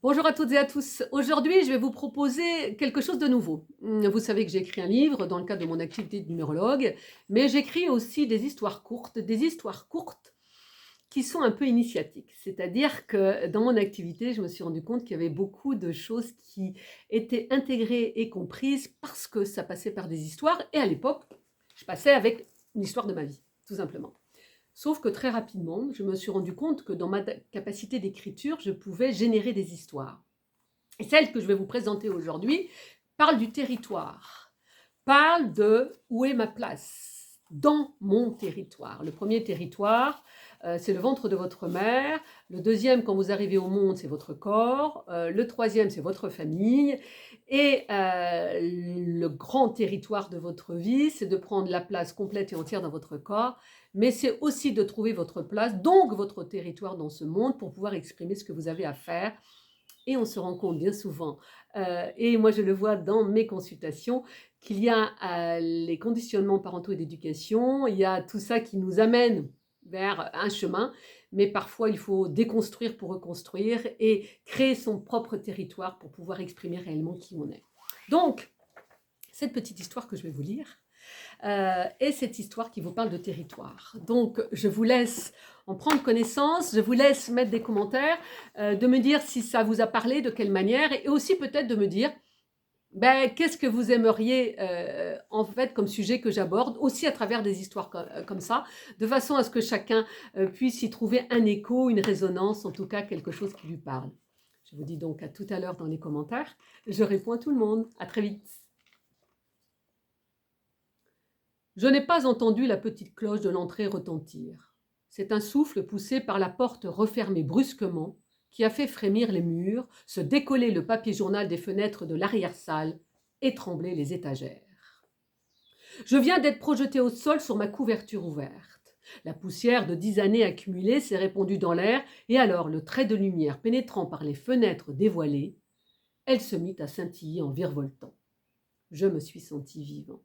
Bonjour à toutes et à tous. Aujourd'hui, je vais vous proposer quelque chose de nouveau. Vous savez que j'ai écrit un livre dans le cadre de mon activité de numérologue, mais j'écris aussi des histoires courtes qui sont un peu initiatiques. C'est-à-dire que dans mon activité, je me suis rendu compte qu'il y avait beaucoup de choses qui étaient intégrées et comprises parce que ça passait par des histoires. Et à l'époque, je passais avec une histoire de ma vie, tout simplement. Sauf que très rapidement, je me suis rendu compte que dans ma capacité d'écriture, je pouvais générer des histoires. Et celle que je vais vous présenter aujourd'hui parle du territoire, parle de où est ma place dans mon territoire. Le premier territoire, c'est le ventre de votre mère. Le deuxième, quand vous arrivez au monde, c'est votre corps. Le troisième, c'est votre famille. Et le grand territoire de votre vie, c'est de prendre la place complète et entière dans votre corps. Mais c'est aussi de trouver votre place, donc votre territoire dans ce monde, pour pouvoir exprimer ce que vous avez à faire. Et on se rend compte bien souvent, et moi je le vois dans mes consultations, qu'il y a les conditionnements parentaux et d'éducation, il y a tout ça qui nous amène vers un chemin, mais parfois il faut déconstruire pour reconstruire et créer son propre territoire pour pouvoir exprimer réellement qui on est. Donc, cette petite histoire que je vais vous lire, et cette histoire qui vous parle de territoire. Donc, je vous laisse en prendre connaissance, je vous laisse mettre des commentaires, de me dire si ça vous a parlé, de quelle manière, et aussi peut-être de me dire qu'est-ce que vous aimeriez en fait comme sujet que j'aborde, aussi à travers des histoires comme ça, de façon à ce que chacun puisse y trouver un écho, une résonance, en tout cas quelque chose qui lui parle. Je vous dis donc à tout à l'heure dans les commentaires. Je réponds à tout le monde. À très vite. Je n'ai pas entendu la petite cloche de l'entrée retentir. C'est un souffle poussé par la porte refermée brusquement qui a fait frémir les murs, se décoller le papier journal des fenêtres de l'arrière-salle et trembler les étagères. Je viens d'être projeté au sol sur ma couverture ouverte. La poussière de 10 années accumulée s'est répandue dans l'air et alors le trait de lumière pénétrant par les fenêtres dévoilées, elle se mit à scintiller en virevoltant. Je me suis senti vivant.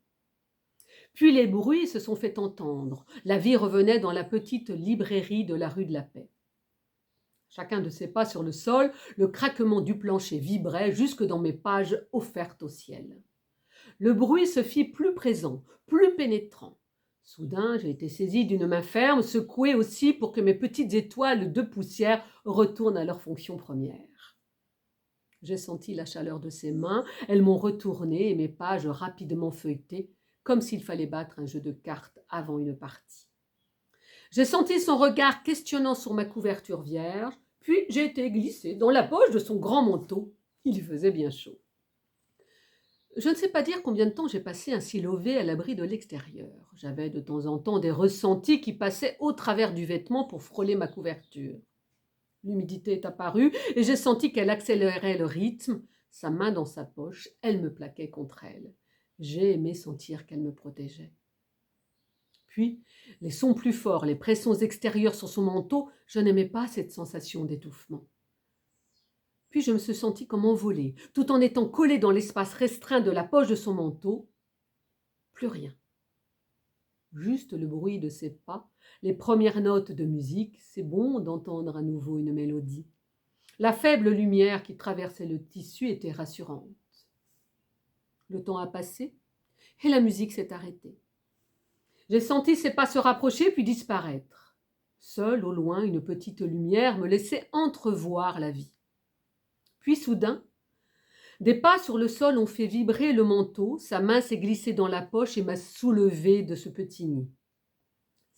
Puis les bruits se sont fait entendre. La vie revenait dans la petite librairie de la rue de la Paix. Chacun de ses pas sur le sol, le craquement du plancher vibrait jusque dans mes pages offertes au ciel. Le bruit se fit plus présent, plus pénétrant. Soudain, j'ai été saisie d'une main ferme, secouée aussi pour que mes petites étoiles de poussière retournent à leur fonction première. J'ai senti la chaleur de ses mains, elles m'ont retournée et mes pages rapidement feuilletées, comme s'il fallait battre un jeu de cartes avant une partie. J'ai senti son regard questionnant sur ma couverture vierge, puis j'ai été glissée dans la poche de son grand manteau. Il faisait bien chaud. Je ne sais pas dire combien de temps j'ai passé ainsi lové à l'abri de l'extérieur. J'avais de temps en temps des ressentis qui passaient au travers du vêtement pour frôler ma couverture. L'humidité est apparue et j'ai senti qu'elle accélérait le rythme. Sa main dans sa poche, elle me plaquait contre elle. J'ai aimé sentir qu'elle me protégeait. Puis, les sons plus forts, les pressions extérieures sur son manteau, je n'aimais pas cette sensation d'étouffement. Puis je me suis sentie comme envolée, tout en étant collée dans l'espace restreint de la poche de son manteau. Plus rien. Juste le bruit de ses pas, les premières notes de musique, c'est bon d'entendre à nouveau une mélodie. La faible lumière qui traversait le tissu était rassurante. Le temps a passé et la musique s'est arrêtée. J'ai senti ses pas se rapprocher puis disparaître. Seule au loin, une petite lumière me laissait entrevoir la vie. Puis soudain, des pas sur le sol ont fait vibrer le manteau, sa main s'est glissée dans la poche et m'a soulevée de ce petit nid.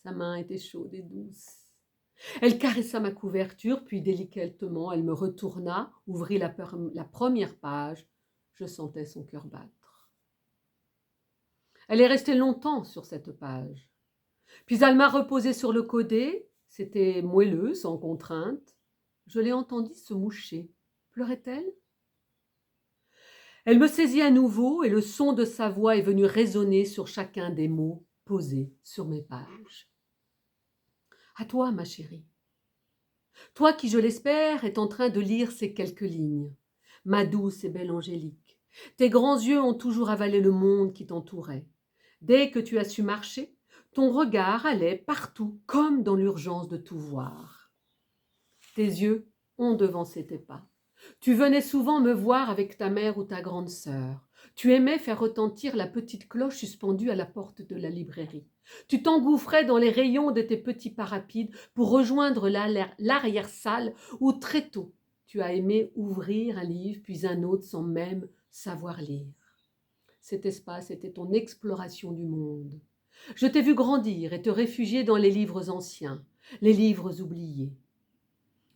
Sa main était chaude et douce. Elle caressa ma couverture, puis délicatement, elle me retourna, ouvrit la première page. Je sentais son cœur battre. Elle est restée longtemps sur cette page. Puis elle m'a reposée sur le côté, c'était moelleux, sans contrainte. Je l'ai entendue se moucher. Pleurait-elle ? Elle me saisit à nouveau et le son de sa voix est venu résonner sur chacun des mots posés sur mes pages. À toi, ma chérie. Toi qui, je l'espère, es en train de lire ces quelques lignes. Ma douce et belle Angélique, tes grands yeux ont toujours avalé le monde qui t'entourait. Dès que tu as su marcher, ton regard allait partout comme dans l'urgence de tout voir. Tes yeux ont devancé tes pas. Tu venais souvent me voir avec ta mère ou ta grande sœur. Tu aimais faire retentir la petite cloche suspendue à la porte de la librairie. Tu t'engouffrais dans les rayons de tes petits pas rapides pour rejoindre l'arrière-salle où très tôt tu as aimé ouvrir un livre puis un autre sans même savoir lire. Cet espace était ton exploration du monde. Je t'ai vu grandir et te réfugier dans les livres anciens, les livres oubliés.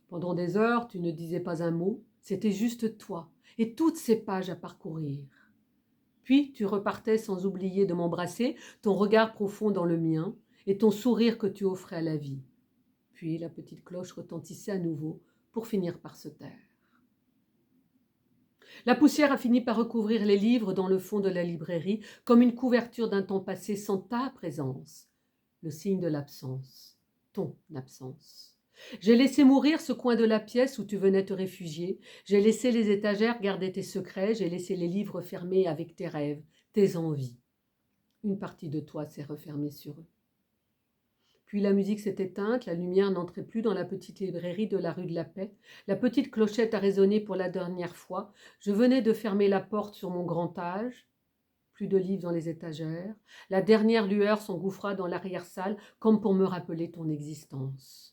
Pendant des heures, tu ne disais pas un mot, c'était juste toi et toutes ces pages à parcourir. Puis tu repartais sans oublier de m'embrasser, ton regard profond dans le mien et ton sourire que tu offrais à la vie. Puis la petite cloche retentissait à nouveau pour finir par se taire. La poussière a fini par recouvrir les livres dans le fond de la librairie comme une couverture d'un temps passé sans ta présence, le signe de l'absence, ton absence. J'ai laissé mourir ce coin de la pièce où tu venais te réfugier, j'ai laissé les étagères garder tes secrets, j'ai laissé les livres fermés avec tes rêves, tes envies. Une partie de toi s'est refermée sur eux. Puis la musique s'est éteinte, la lumière n'entrait plus dans la petite librairie de la rue de la Paix, la petite clochette a résonné pour la dernière fois, je venais de fermer la porte sur mon grand âge, plus de livres dans les étagères, la dernière lueur s'engouffra dans l'arrière-salle comme pour me rappeler ton existence.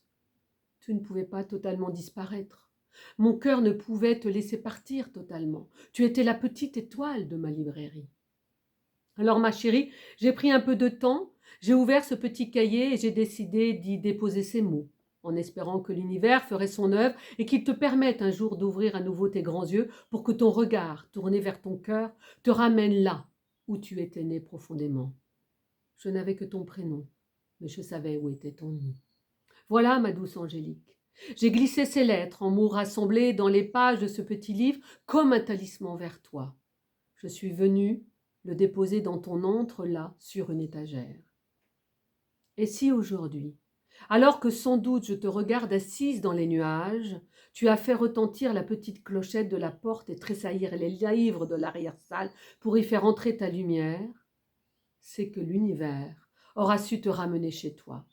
Tu ne pouvais pas totalement disparaître. Mon cœur ne pouvait te laisser partir totalement. Tu étais la petite étoile de ma librairie. Alors ma chérie, j'ai pris un peu de temps, j'ai ouvert ce petit cahier et j'ai décidé d'y déposer ces mots, en espérant que l'univers ferait son œuvre et qu'il te permette un jour d'ouvrir à nouveau tes grands yeux pour que ton regard, tourné vers ton cœur, te ramène là où tu étais né profondément. Je n'avais que ton prénom, mais je savais où était ton nid. Voilà, ma douce Angélique. J'ai glissé ces lettres en mots rassemblés dans les pages de ce petit livre comme un talisman vers toi. Je suis venue le déposer dans ton antre là, sur une étagère. Et si aujourd'hui, alors que sans doute je te regarde assise dans les nuages, tu as fait retentir la petite clochette de la porte et tressaillir les livres de l'arrière-salle pour y faire entrer ta lumière, c'est que l'univers aura su te ramener chez toi.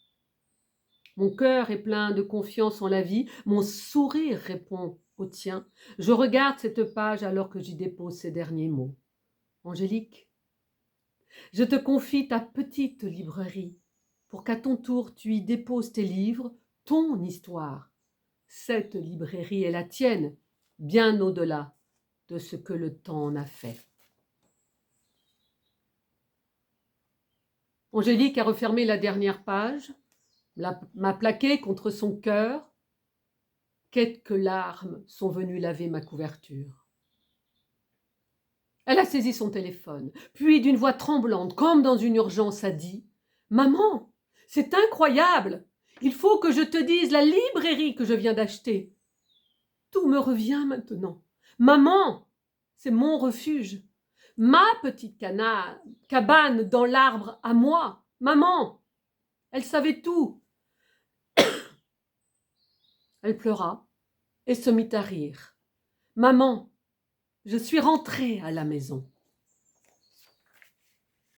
Mon cœur est plein de confiance en la vie, mon sourire répond au tien. Je regarde cette page alors que j'y dépose ces derniers mots. Angélique, je te confie ta petite librairie pour qu'à ton tour tu y déposes tes livres, ton histoire. Cette librairie est la tienne, bien au-delà de ce que le temps en a fait. Angélique a refermé la dernière page, m'a plaqué contre son cœur. Quelques larmes sont venues laver ma couverture. Elle a saisi son téléphone, puis d'une voix tremblante, comme dans une urgence, a dit « Maman, c'est incroyable! Il faut que je te dise la librairie que je viens d'acheter. Tout me revient maintenant. Maman, c'est mon refuge. Ma petite cabane dans l'arbre à moi. Maman, elle savait tout. » Elle pleura et se mit à rire. « Maman, je suis rentrée à la maison. »